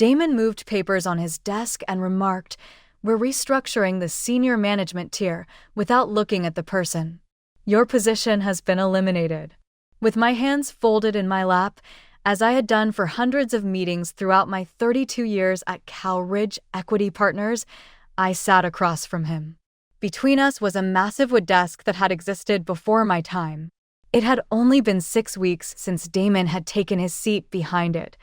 Damon moved papers on his desk and remarked, "We're restructuring the senior management tier," without looking at the person. "Your position has been eliminated." With my hands folded in my lap, as I had done for hundreds of meetings throughout my 32 years at Cowridge Equity Partners, I sat across from him. Between us was a massive wood desk that had existed before my time. It had only been 6 weeks since Damon had taken his seat behind it.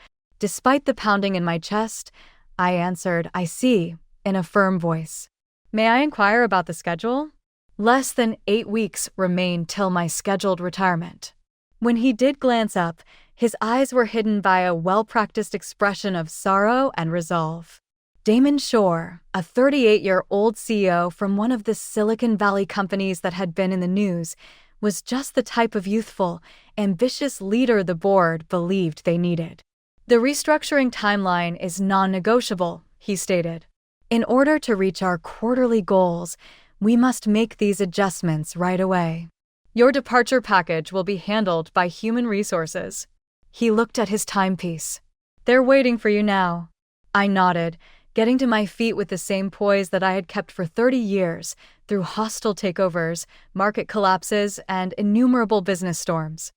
Despite the pounding in my chest, I answered, "I see," in a firm voice. "May I inquire about the schedule?" Less than 8 weeks remained till my scheduled retirement. When he did glance up, his eyes were hidden by a well-practiced expression of sorrow and resolve. Damon Shore, a 38-year-old CEO from one of the Silicon Valley companies that had been in the news, was just the type of youthful, ambitious leader the board believed they needed. "The restructuring timeline is non-negotiable," he stated. "In order to reach our quarterly goals, we must make these adjustments right away. Your departure package will be handled by Human Resources." He looked at his timepiece. "They're waiting for you now." I nodded, getting to my feet with the same poise that I had kept for 30 years through hostile takeovers, market collapses, and innumerable business storms.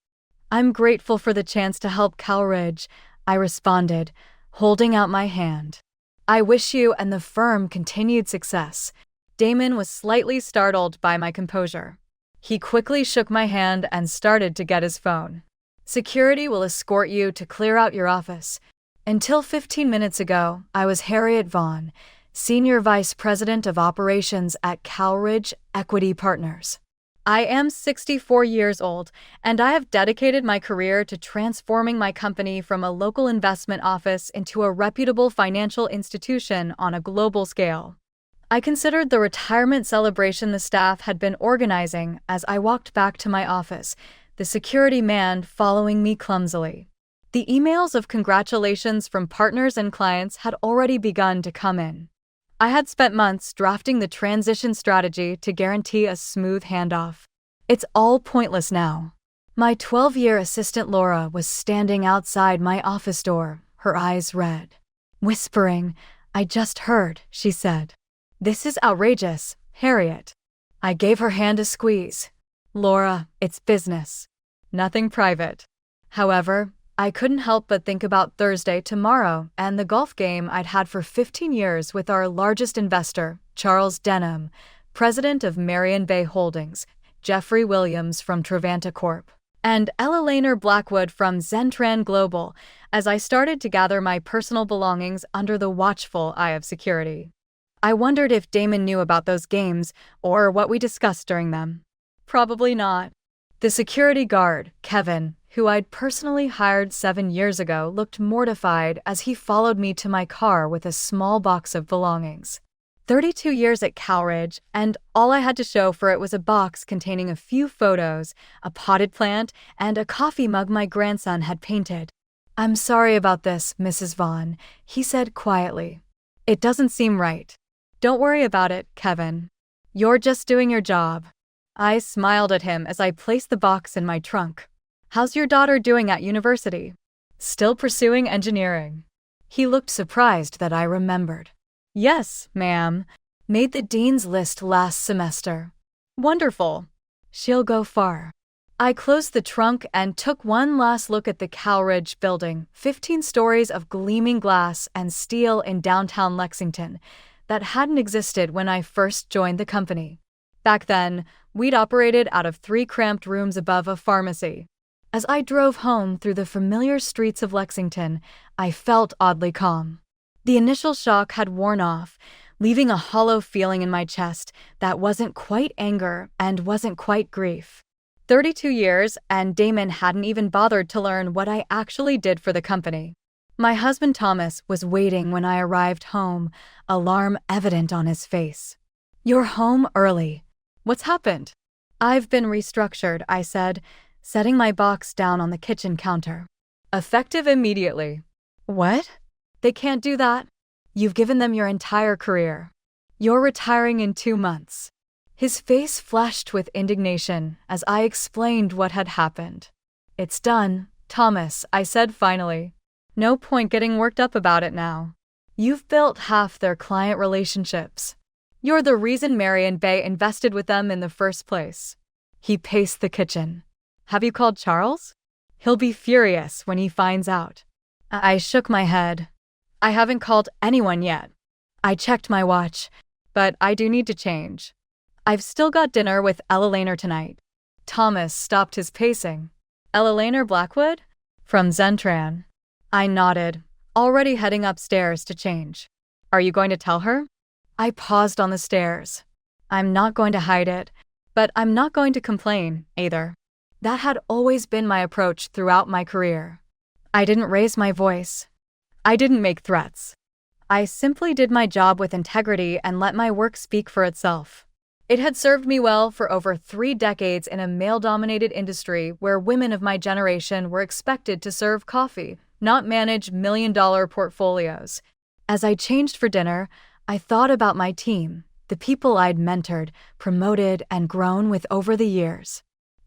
"I'm grateful for the chance to help Cowridge," I responded, holding out my hand. "I wish you and the firm continued success." Damon was slightly startled by my composure. He quickly shook my hand and started to get his phone. "Security will escort you to clear out your office. Until 15 minutes ago, I was Harriet Vaughn, Senior Vice President of Operations at Cowridge Equity Partners. I am 64 years old, and I have dedicated my career to transforming my company from a local investment office into a reputable financial institution on a global scale." I considered the retirement celebration the staff had been organizing as I walked back to my office, the security man following me clumsily. The emails of congratulations from partners and clients had already begun to come in. I had spent months drafting the transition strategy to guarantee a smooth handoff. It's all pointless now. My 12-year assistant Laura was standing outside my office door, her eyes red. Whispering, "I just heard," she said. "This is outrageous, Harriet." I gave her hand a squeeze. "Laura, it's business. Nothing private." However, I couldn't help but think about Thursday tomorrow and the golf game I'd had for 15 years with our largest investor, Charles Denham, president of Marion Bay Holdings, Jeffrey Williams from Trevanta Corp., and Eleanor Blackwood from Zentran Global, as I started to gather my personal belongings under the watchful eye of security. I wondered if Damon knew about those games or what we discussed during them. Probably not. The security guard, Kevin, who I'd personally hired 7 years ago, looked mortified as he followed me to my car with a small box of belongings. 32 years at Cowridge, and all I had to show for it was a box containing a few photos, a potted plant, and a coffee mug my grandson had painted. "I'm sorry about this, Mrs. Vaughn," he said quietly. "It doesn't seem right." "Don't worry about it, Kevin. You're just doing your job." I smiled at him as I placed the box in my trunk. "How's your daughter doing at university?" "Still pursuing engineering." He looked surprised that I remembered. "Yes, ma'am. Made the dean's list last semester." "Wonderful. She'll go far." I closed the trunk and took one last look at the Cowridge building, 15 stories of gleaming glass and steel in downtown Lexington, that hadn't existed when I first joined the company. Back then, we'd operated out of 3 cramped rooms above a pharmacy. As I drove home through the familiar streets of Lexington, I felt oddly calm. The initial shock had worn off, leaving a hollow feeling in my chest that wasn't quite anger and wasn't quite grief. 32 years, and Damon hadn't even bothered to learn what I actually did for the company. My husband Thomas was waiting when I arrived home, alarm evident on his face. "You're home early. What's happened?" "I've been restructured," I said, setting my box down on the kitchen counter. "Effective immediately." "What?" "They can't do that. You've given them your entire career. You're retiring in 2 months." His face flashed with indignation as I explained what had happened. "It's done, Thomas," I said finally. No point getting worked up about it now. You've built half their client relationships. You're the reason Mary and Bay invested with them in the first place. He paced the kitchen. Have you called Charles? He'll be furious when he finds out. I shook my head. I haven't called anyone yet. I checked my watch, but I do need to change. I've still got dinner with Eleanor tonight. Thomas stopped his pacing. Eleanor Blackwood? From Zentran. I nodded, already heading upstairs to change. Are you going to tell her? I paused on the stairs. I'm not going to hide it, but I'm not going to complain, either. That had always been my approach throughout my career. I didn't raise my voice. I didn't make threats. I simply did my job with integrity and let my work speak for itself. It had served me well for over 3 decades in a male-dominated industry where women of my generation were expected to serve coffee, not manage million-dollar portfolios. As I changed for dinner, I thought about my team, the people I'd mentored, promoted, and grown with over the years.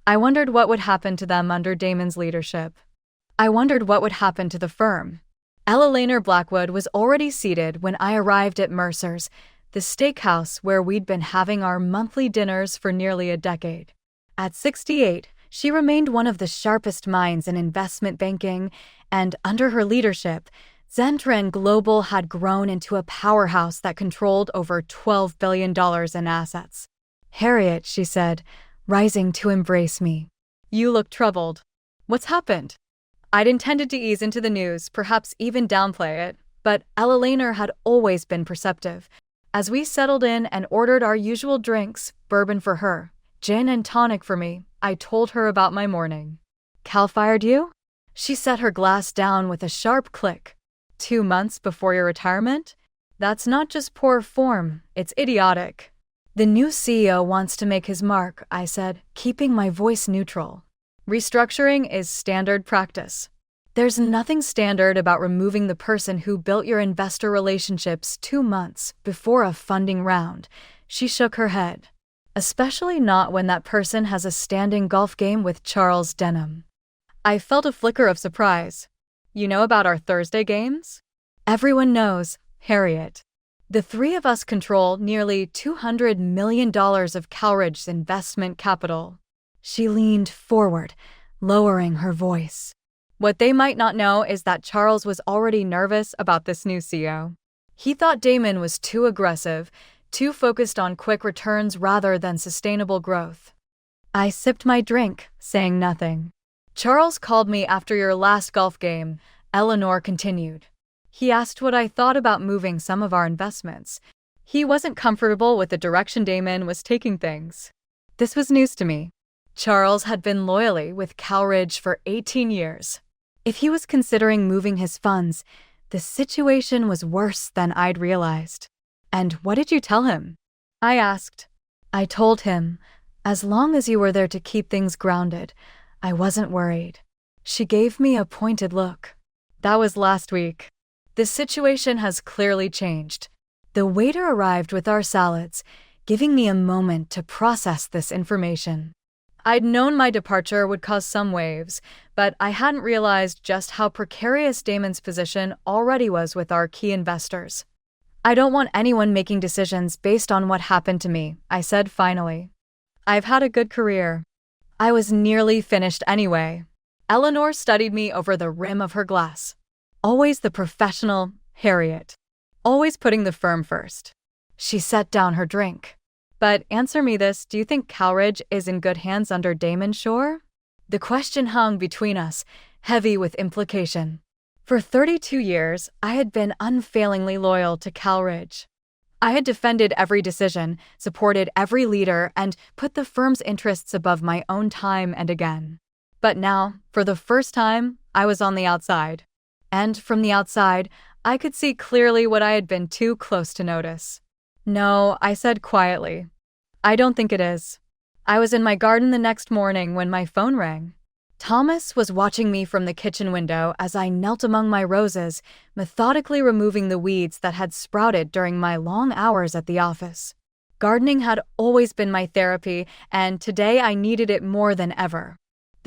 I wondered what would happen to them under Damon's leadership. I wondered what would happen to the firm. Eleanor Blackwood was already seated when I arrived at Mercer's, the steakhouse where we'd been having our monthly dinners for nearly a decade. At 68, she remained one of the sharpest minds in investment banking, and under her leadership, Zentran Global had grown into a powerhouse that controlled over $12 billion in assets. Harriet, she said, rising to embrace me. You look troubled. What's happened? I'd intended to ease into the news, perhaps even downplay it, but Eleanor had always been perceptive. As we settled in and ordered our usual drinks, bourbon for her, gin and tonic for me, I told her about my morning. Cal fired you? She set her glass down with a sharp click. 2 months before your retirement? That's not just poor form, it's idiotic. The new CEO wants to make his mark, I said, keeping my voice neutral. Restructuring is standard practice. There's nothing standard about removing the person who built your investor relationships 2 months before a funding round. She shook her head. Especially not when that person has a standing golf game with Charles Denham. I felt a flicker of surprise. You know about our Thursday games? Everyone knows, Harriet. The 3 of us control nearly $200 million of Calridge's investment capital. She leaned forward, lowering her voice. What they might not know is that Charles was already nervous about this new CEO. He thought Damon was too aggressive, too focused on quick returns rather than sustainable growth. I sipped my drink, saying nothing. Charles called me after your last golf game, Eleanor continued. He asked what I thought about moving some of our investments. He wasn't comfortable with the direction Damon was taking things. This was news to me. Charles had been loyally with Calridge for 18 years. If he was considering moving his funds, the situation was worse than I'd realized. And what did you tell him? I asked. I told him, as long as you were there to keep things grounded, I wasn't worried. She gave me a pointed look. That was last week. The situation has clearly changed. The waiter arrived with our salads, giving me a moment to process this information. I'd known my departure would cause some waves, but I hadn't realized just how precarious Damon's position already was with our key investors. I don't want anyone making decisions based on what happened to me, I said finally. I've had a good career. I was nearly finished anyway. Eleanor studied me over the rim of her glass. Always the professional, Harriet. Always putting the firm first. She set down her drink. But answer me this, do you think Calridge is in good hands under Damon Shore? The question hung between us, heavy with implication. For 32 years, I had been unfailingly loyal to Calridge. I had defended every decision, supported every leader, and put the firm's interests above my own time and again. But now, for the first time, I was on the outside. And from the outside, I could see clearly what I had been too close to notice. No, I said quietly. I don't think it is. I was in my garden the next morning when my phone rang. Thomas was watching me from the kitchen window as I knelt among my roses, methodically removing the weeds that had sprouted during my long hours at the office. Gardening had always been my therapy, and today I needed it more than ever.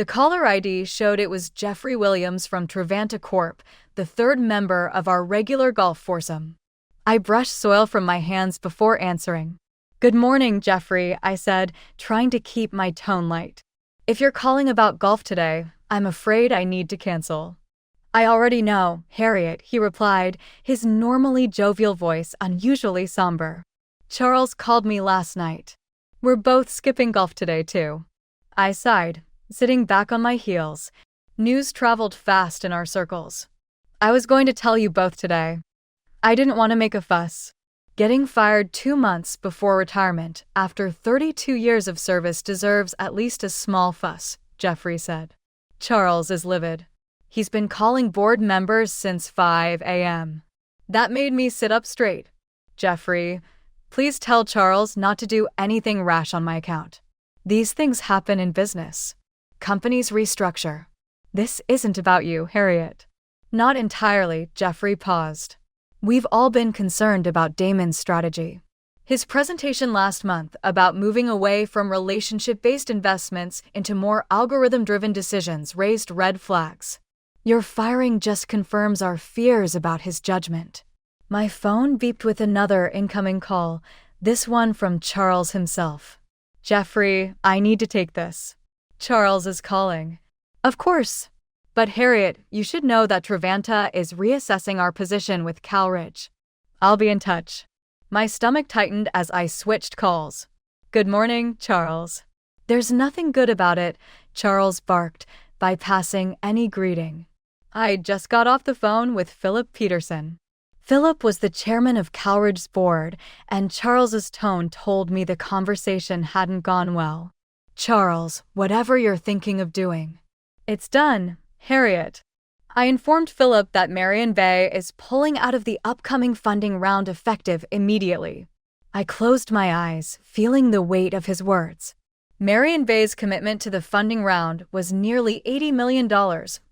The caller ID showed it was Jeffrey Williams from Trevanta Corp., the third member of our regular golf foursome. I brushed soil from my hands before answering. "Good morning, Jeffrey," I said, trying to keep my tone light. "If you're calling about golf today, I'm afraid I need to cancel." "I already know, Harriet," he replied, his normally jovial voice unusually somber. "Charles called me last night. We're both skipping golf today, too." I sighed, sitting back on my heels. News traveled fast in our circles. "I was going to tell you both today. I didn't want to make a fuss. Getting fired 2 months before retirement after 32 years of service deserves at least a small fuss," Jeffrey said. Charles is livid. He's been calling board members since 5 a.m. That made me sit up straight. "Jeffrey, please tell Charles not to do anything rash on my account. These things happen in business. Companies restructure. This isn't about you, Harriet." "Not entirely," Jeffrey paused. "We've all been concerned about Damon's strategy. His presentation last month about moving away from relationship-based investments into more algorithm-driven decisions raised red flags. Your firing just confirms our fears about his judgment." My phone beeped with another incoming call, this one from Charles himself. "Jeffrey, I need to take this. Charles is calling." "Of course. But Harriet, you should know that Trevanta is reassessing our position with Calridge. I'll be in touch." My stomach tightened as I switched calls. "Good morning, Charles." "There's nothing good about it," Charles barked, bypassing any greeting. I just got off the phone with Philip Peterson. Philip was the chairman of Calridge's board, and Charles's tone told me the conversation hadn't gone well. "Charles, whatever you're thinking of doing, it's done, Harriet." I informed Philip that Marion Bay is pulling out of the upcoming funding round effective immediately. I closed my eyes, feeling the weight of his words. Marion Bay's commitment to the funding round was nearly $80 million,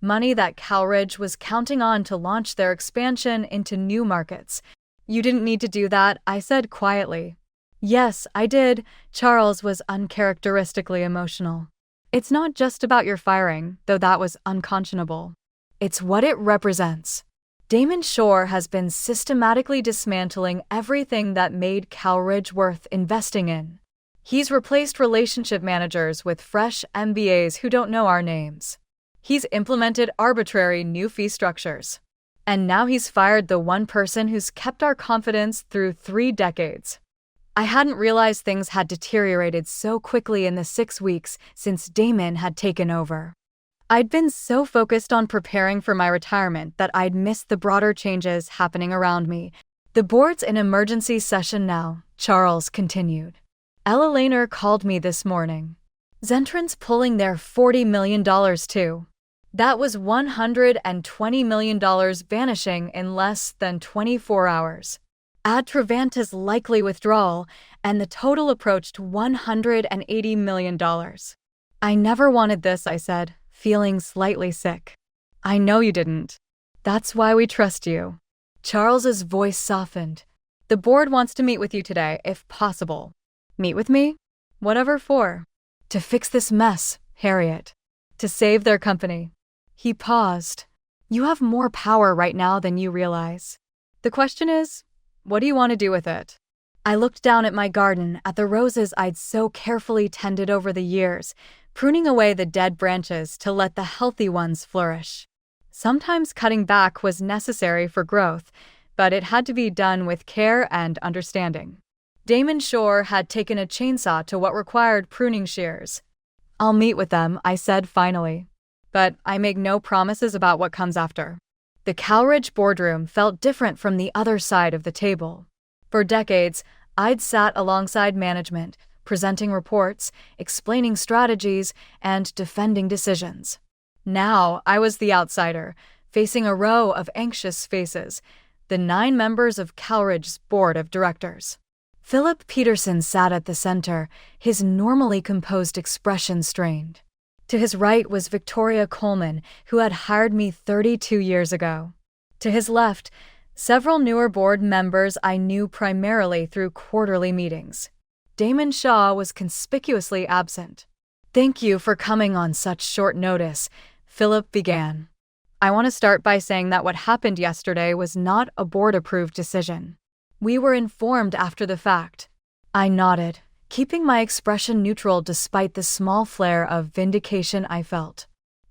money that Calridge was counting on to launch their expansion into new markets. "You didn't need to do that," I said quietly. "Yes, I did." Charles was uncharacteristically emotional. "It's not just about your firing, though that was unconscionable. It's what it represents. Damon Shore has been systematically dismantling everything that made Calridge worth investing in. He's replaced relationship managers with fresh MBAs who don't know our names. He's implemented arbitrary new fee structures. And now he's fired the one person who's kept our confidence through 3 decades. I hadn't realized things had deteriorated so quickly in the 6 weeks since Damon had taken over. I'd been so focused on preparing for my retirement that I'd missed the broader changes happening around me. "The board's in emergency session now," Charles continued. "Eleanor called me this morning. Zentron's pulling their $40 million too. That was $120 million vanishing in less than 24 hours. Add Trevanta's likely withdrawal, and the total approached $180 million. "I never wanted this," I said, feeling slightly sick. "I know you didn't. That's why we trust you." Charles's voice softened. "The board wants to meet with you today, if possible." "Meet with me? Whatever for?" "To fix this mess, Harriet. To save their company." He paused. "You have more power right now than you realize. The question is, what do you want to do with it?" I looked down at my garden, at the roses I'd so carefully tended over the years, pruning away the dead branches to let the healthy ones flourish. Sometimes cutting back was necessary for growth, but it had to be done with care and understanding. Damon Shore had taken a chainsaw to what required pruning shears. "I'll meet with them," I said finally. "But I make no promises about what comes after." The Calridge boardroom felt different from the other side of the table. For decades, I'd sat alongside management, presenting reports, explaining strategies, and defending decisions. Now I was the outsider, facing a row of anxious faces, the 9 members of Calridge's board of directors. Philip Peterson sat at the center, his normally composed expression strained. To his right was Victoria Coleman, who had hired me 32 years ago. To his left, several newer board members I knew primarily through quarterly meetings. Damon Shaw was conspicuously absent. Thank you for coming on such short notice, Philip began. I want to start by saying that what happened yesterday was not a board-approved decision. We were informed after the fact. I nodded, keeping my expression neutral despite the small flare of vindication I felt.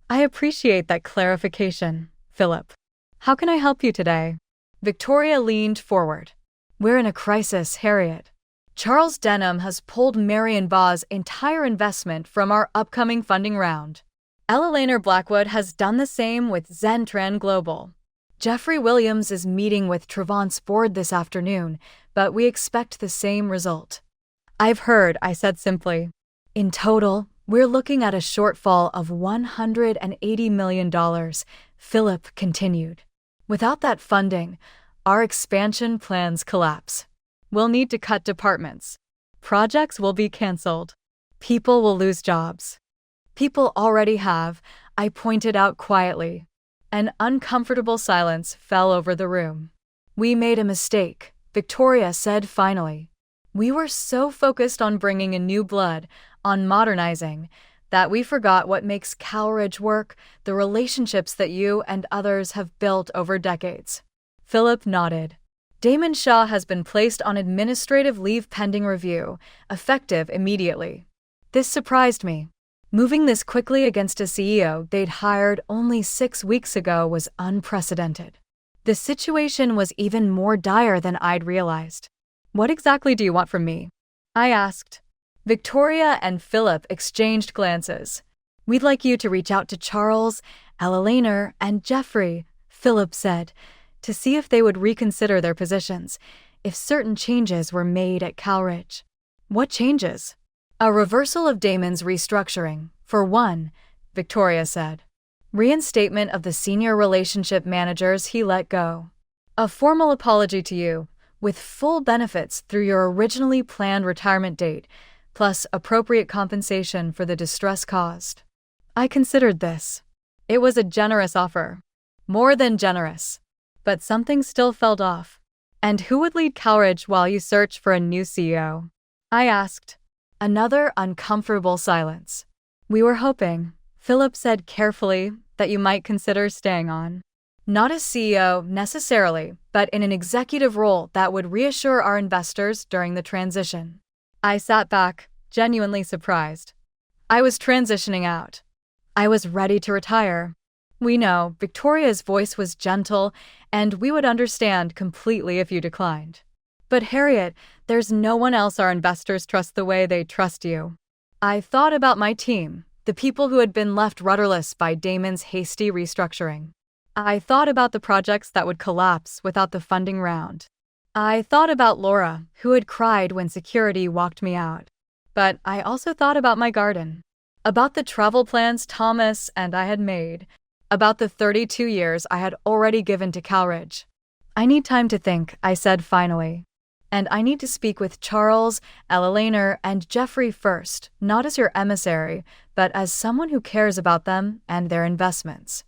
I appreciate that clarification, Philip. How can I help you today? Victoria leaned forward. We're in a crisis, Harriet. Charles Denham has pulled Marion Baugh's entire investment from our upcoming funding round. Eleanor Blackwood has done the same with Zentran Global. Jeffrey Williams is meeting with Trevant's board this afternoon, but we expect the same result. I've heard, I said simply. In total, we're looking at a shortfall of $180 million, Philip continued. Without that funding, our expansion plans collapse. We'll need to cut departments. Projects will be canceled. People will lose jobs. People already have, I pointed out quietly. An uncomfortable silence fell over the room. We made a mistake, Victoria said finally. We were so focused on bringing in new blood, on modernizing, that we forgot what makes Cowridge work, the relationships that you and others have built over decades. Philip nodded. Damon Shaw has been placed on administrative leave pending review, effective immediately. This surprised me. Moving this quickly against a CEO they'd hired only 6 weeks ago was unprecedented. The situation was even more dire than I'd realized. What exactly do you want from me? I asked. Victoria and Philip exchanged glances. We'd like you to reach out to Charles, Eleanor, and Jeffrey, Philip said, to see if they would reconsider their positions, if certain changes were made at Cowridge. What changes? A reversal of Damon's restructuring, for one, Victoria said. Reinstatement of the senior relationship managers he let go. A formal apology to you, with full benefits through your originally planned retirement date, plus appropriate compensation for the distress caused. I considered this. It was a generous offer. More than generous. But something still felt off. And who would lead Cowridge while you search for a new CEO? I asked. Another uncomfortable silence. We were hoping, Philip said carefully, that you might consider staying on. Not as CEO necessarily, but in an executive role that would reassure our investors during the transition. I sat back, genuinely surprised. I was transitioning out. I was ready to retire. We know, Victoria's voice was gentle, and we would understand completely if you declined. But Harriet, there's no one else our investors trust the way they trust you. I thought about my team, the people who had been left rudderless by Damon's hasty restructuring. I thought about the projects that would collapse without the funding round. I thought about Laura, who had cried when security walked me out. But I also thought about my garden. About the travel plans Thomas and I had made. About the 32 years I had already given to Cowridge. I need time to think, I said finally. And I need to speak with Charles, Eleanor, and Jeffrey first, not as your emissary, but as someone who cares about them and their investments.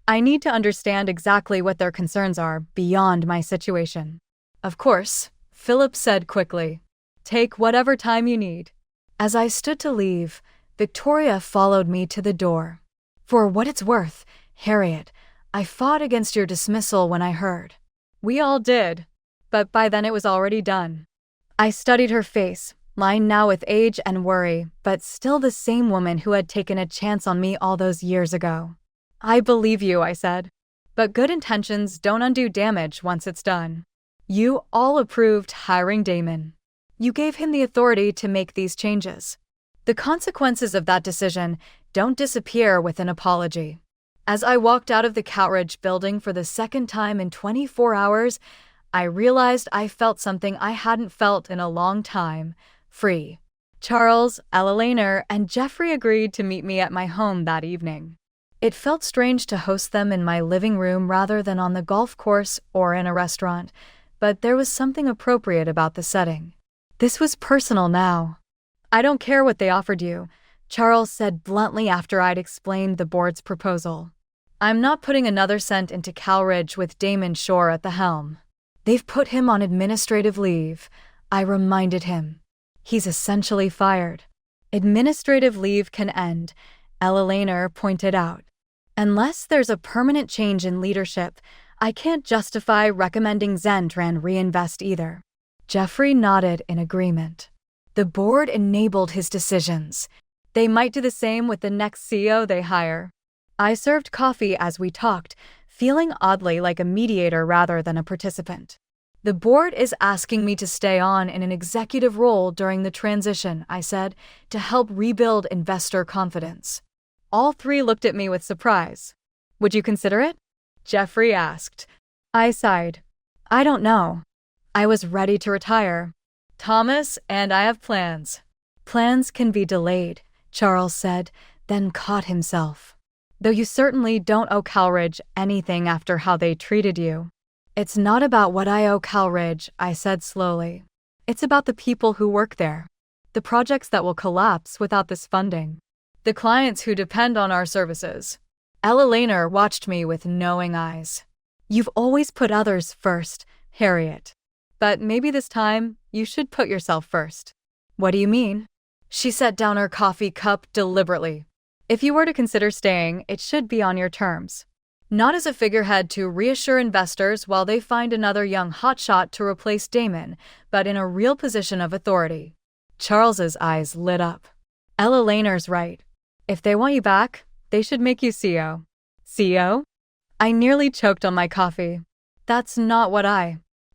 I need to understand exactly what their concerns are beyond my situation. Of course, Philip said quickly. Take whatever time you need. As I stood to leave, Victoria followed me to the door. For what it's worth, Harriet, I fought against your dismissal when I heard. We all did. But by then it was already done. I studied her face, lined now with age and worry, but still the same woman who had taken a chance on me all those years ago. I believe you, I said. But good intentions don't undo damage once it's done. You all approved hiring Damon. You gave him the authority to make these changes. The consequences of that decision don't disappear with an apology. As I walked out of the Cowridge building for the second time in 24 hours, I realized I felt something I hadn't felt in a long time, free. Charles, Eleanor, and Jeffrey agreed to meet me at my home that evening. It felt strange to host them in my living room rather than on the golf course or in a restaurant, but there was something appropriate about the setting. This was personal now. I don't care what they offered you, Charles said bluntly after I'd explained the board's proposal. I'm not putting another cent into Cowridge with Damon Shore at the helm. They've put him on administrative leave, I reminded him. He's essentially fired. Administrative leave can end, Eleanor pointed out. Unless there's a permanent change in leadership, I can't justify recommending Zentran reinvest either. Jeffrey nodded in agreement. The board enabled his decisions. They might do the same with the next CEO they hire. I served coffee as we talked, feeling oddly like a mediator rather than a participant. The board is asking me to stay on in an executive role during the transition, I said, to help rebuild investor confidence. All three looked at me with surprise. Would you consider it? Jeffrey asked. I sighed. I don't know. I was ready to retire. Thomas and I have plans. Plans can be delayed, Charles said, then caught himself. Though you certainly don't owe Calridge anything after how they treated you. It's not about what I owe Calridge, I said slowly. It's about the people who work there. The projects that will collapse without this funding. The clients who depend on our services. Eleanor watched me with knowing eyes. You've always put others first, Harriet. But maybe this time, you should put yourself first. What do you mean? She set down her coffee cup deliberately. If you were to consider staying, it should be on your terms. Not as a figurehead to reassure investors while they find another young hotshot to replace Damon, but in a real position of authority. Charles's eyes lit up. Eleanor's right. If they want you back, they should make you CEO. CEO? I nearly choked on my coffee. That's not what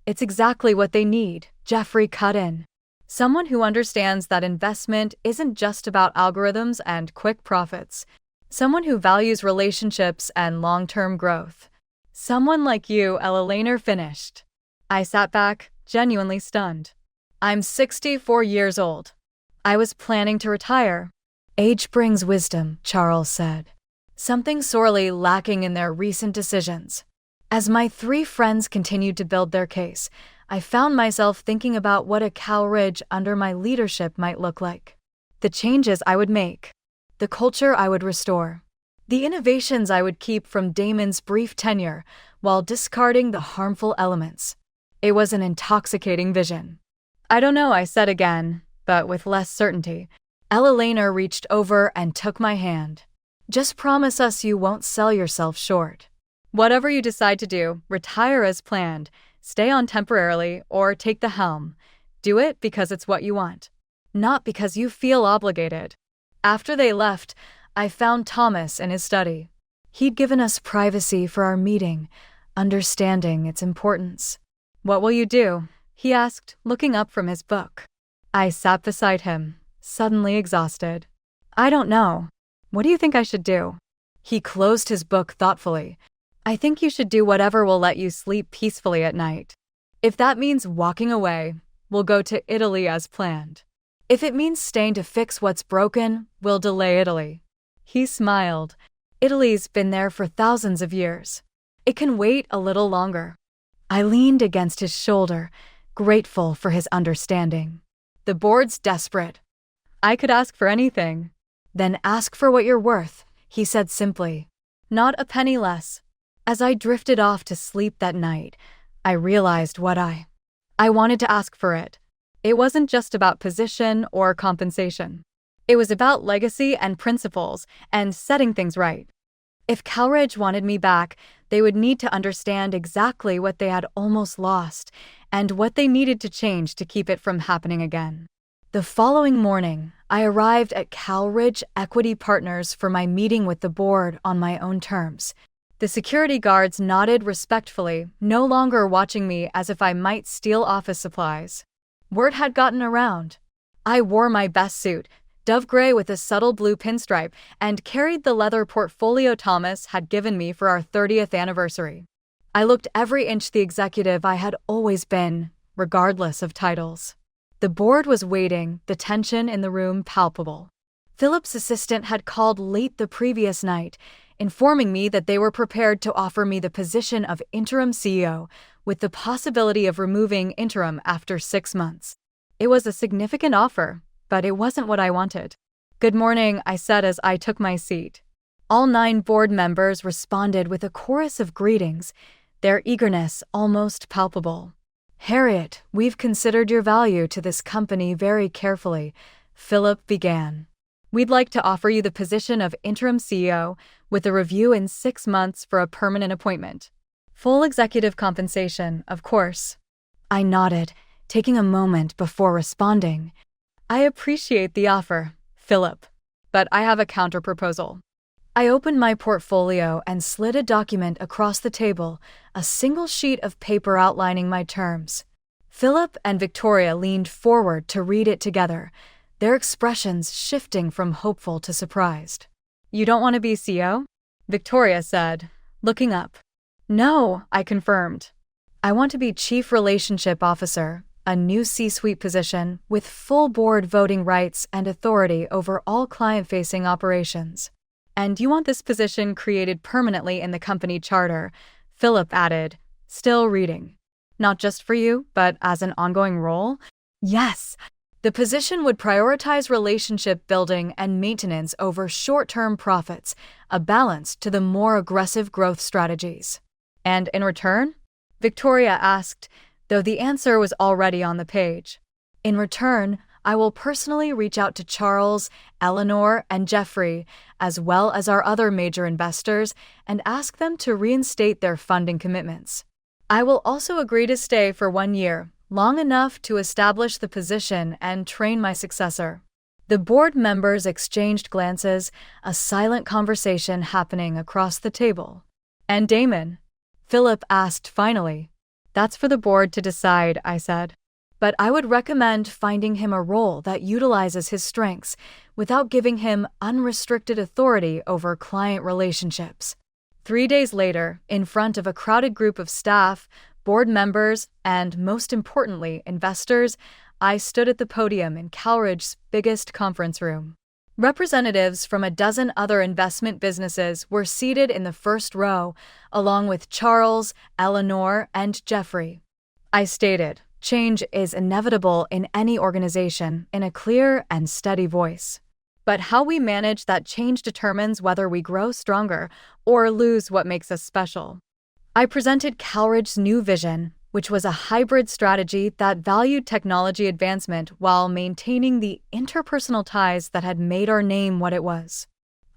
It's exactly what they need, Jeffrey cut in. Someone who understands that investment isn't just about algorithms and quick profits. Someone who values relationships and long-term growth. Someone like you, Eleanor finished. I sat back, genuinely stunned. I'm 64 years old. I was planning to retire. Age brings wisdom, Charles said. Something sorely lacking in their recent decisions. As my three friends continued to build their case, I found myself thinking about what a Calridge under my leadership might look like. The changes I would make. The culture I would restore. The innovations I would keep from Damon's brief tenure while discarding the harmful elements. It was an intoxicating vision. I don't know, I said again, but with less certainty. Eleanor reached over and took my hand. Just promise us you won't sell yourself short. Whatever you decide to do, retire as planned, stay on temporarily, or take the helm. Do it because it's what you want, not because you feel obligated. After they left, I found Thomas in his study. He'd given us privacy for our meeting, understanding its importance. What will you do? He asked, looking up from his book. I sat beside him, suddenly exhausted. I don't know. What do you think I should do? He closed his book thoughtfully. I think you should do whatever will let you sleep peacefully at night. If that means walking away, we'll go to Italy as planned. If it means staying to fix what's broken, we'll delay Italy. He smiled. Italy's been there for thousands of years. It can wait a little longer. I leaned against his shoulder, grateful for his understanding. The board's desperate. I could ask for anything. Then ask for what you're worth, he said simply. Not a penny less. As I drifted off to sleep that night, I realized what I wanted to ask for it. It wasn't just about position or compensation. It was about legacy and principles and setting things right. If Calridge wanted me back, they would need to understand exactly what they had almost lost and what they needed to change to keep it from happening again. The following morning, I arrived at Calridge Equity Partners for my meeting with the board on my own terms. The security guards nodded respectfully, no longer watching me as if I might steal office supplies. Word had gotten around. I wore my best suit, dove gray with a subtle blue pinstripe, and carried the leather portfolio Thomas had given me for our 30th anniversary. I looked every inch the executive I had always been, regardless of titles. The board was waiting, the tension in the room palpable. Philip's assistant had called late the previous night, informing me that they were prepared to offer me the position of interim CEO, with the possibility of removing interim after 6 months. It was a significant offer, but it wasn't what I wanted. Good morning, I said as I took my seat. All 9 board members responded with a chorus of greetings, their eagerness almost palpable. Harriet, we've considered your value to this company very carefully, Philip began. "We'd like to offer you the position of interim CEO with a review in 6 months for a permanent appointment. Full executive compensation, of course." I nodded, taking a moment before responding. "I appreciate the offer, Philip, but I have a counterproposal." I opened my portfolio and slid a document across the table, a single sheet of paper outlining my terms. Philip and Victoria leaned forward to read it together, their expressions shifting from hopeful to surprised. "You don't want to be CEO?" Victoria said, looking up. "No," I confirmed. "I want to be Chief Relationship Officer, a new C-suite position with full board voting rights and authority over all client-facing operations." "And you want this position created permanently in the company charter," Philip added, still reading. "Not just for you, but as an ongoing role?" "Yes." The position would prioritize relationship building and maintenance over short-term profits, a balance to the more aggressive growth strategies. "And in return?" Victoria asked, though the answer was already on the page. "In return, I will personally reach out to Charles, Eleanor, and Jeffrey, as well as our other major investors, and ask them to reinstate their funding commitments. I will also agree to stay for 1 year, long enough to establish the position and train my successor." The board members exchanged glances, a silent conversation happening across the table. "And Damon?" Philip asked finally. "That's for the board to decide," I said. "But I would recommend finding him a role that utilizes his strengths without giving him unrestricted authority over client relationships." 3 days later, in front of a crowded group of staff, board members, and, most importantly, investors, I stood at the podium in Calridge's biggest conference room. Representatives from a dozen other investment businesses were seated in the first row, along with Charles, Eleanor, and Jeffrey. I stated, "Change is inevitable in any organization," in a clear and steady voice. "But how we manage that change determines whether we grow stronger or lose what makes us special." I presented Calridge's new vision, which was a hybrid strategy that valued technology advancement while maintaining the interpersonal ties that had made our name what it was.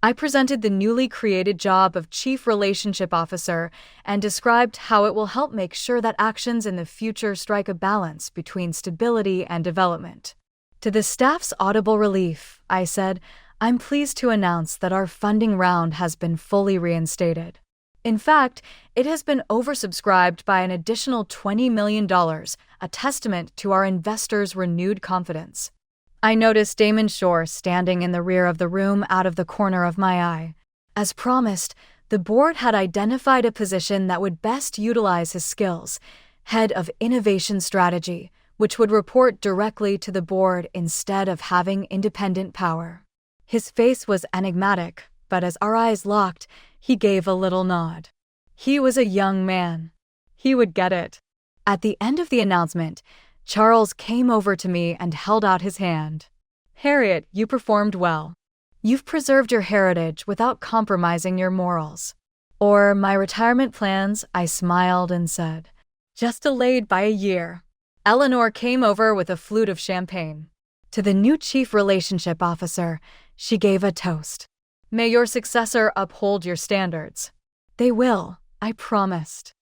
I presented the newly created job of Chief Relationship Officer and described how it will help make sure that actions in the future strike a balance between stability and development. To the staff's audible relief, I said, "I'm pleased to announce that our funding round has been fully reinstated. In fact, it has been oversubscribed by an additional $20 million, a testament to our investors' renewed confidence." I noticed Damon Shore standing in the rear of the room out of the corner of my eye. As promised, the board had identified a position that would best utilize his skills, Head of Innovation Strategy, which would report directly to the board instead of having independent power. His face was enigmatic, but as our eyes locked, he gave a little nod. He was a young man. He would get it. At the end of the announcement, Charles came over to me and held out his hand. "Harriet, you performed well. You've preserved your heritage without compromising your morals." "Or my retirement plans," I smiled and said. "Just delayed by a year." Eleanor came over with a flute of champagne. To the new Chief Relationship Officer, she gave a toast. "May your successor uphold your standards." "They will," I promised.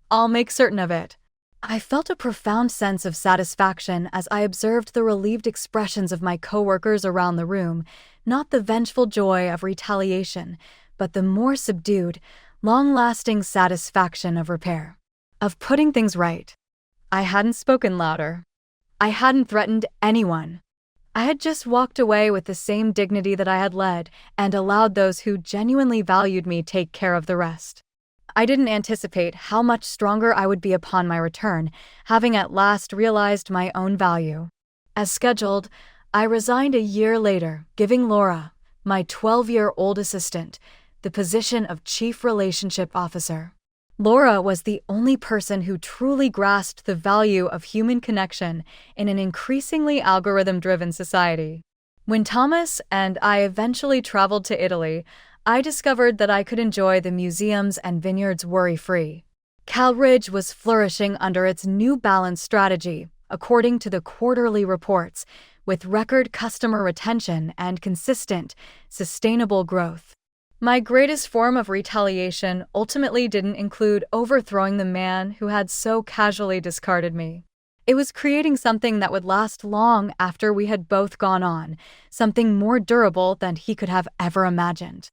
"I'll make certain of it." I felt a profound sense of satisfaction as I observed the relieved expressions of my coworkers around the room, not the vengeful joy of retaliation, but the more subdued, long-lasting satisfaction of repair, of putting things right. I hadn't spoken louder. I hadn't threatened anyone. I had just walked away with the same dignity that I had led and allowed those who genuinely valued me take care of the rest. I didn't anticipate how much stronger I would be upon my return, having at last realized my own value. As scheduled, I resigned a year later, giving Laura, my 12-year-old assistant, the position of Chief Relationship Officer. Laura was the only person who truly grasped the value of human connection in an increasingly algorithm-driven society. When Thomas and I eventually traveled to Italy, I discovered that I could enjoy the museums and vineyards worry-free. Calridge was flourishing under its new balanced strategy, according to the quarterly reports, with record customer retention and consistent, sustainable growth. My greatest form of retaliation ultimately didn't include overthrowing the man who had so casually discarded me. It was creating something that would last long after we had both gone on, something more durable than he could have ever imagined.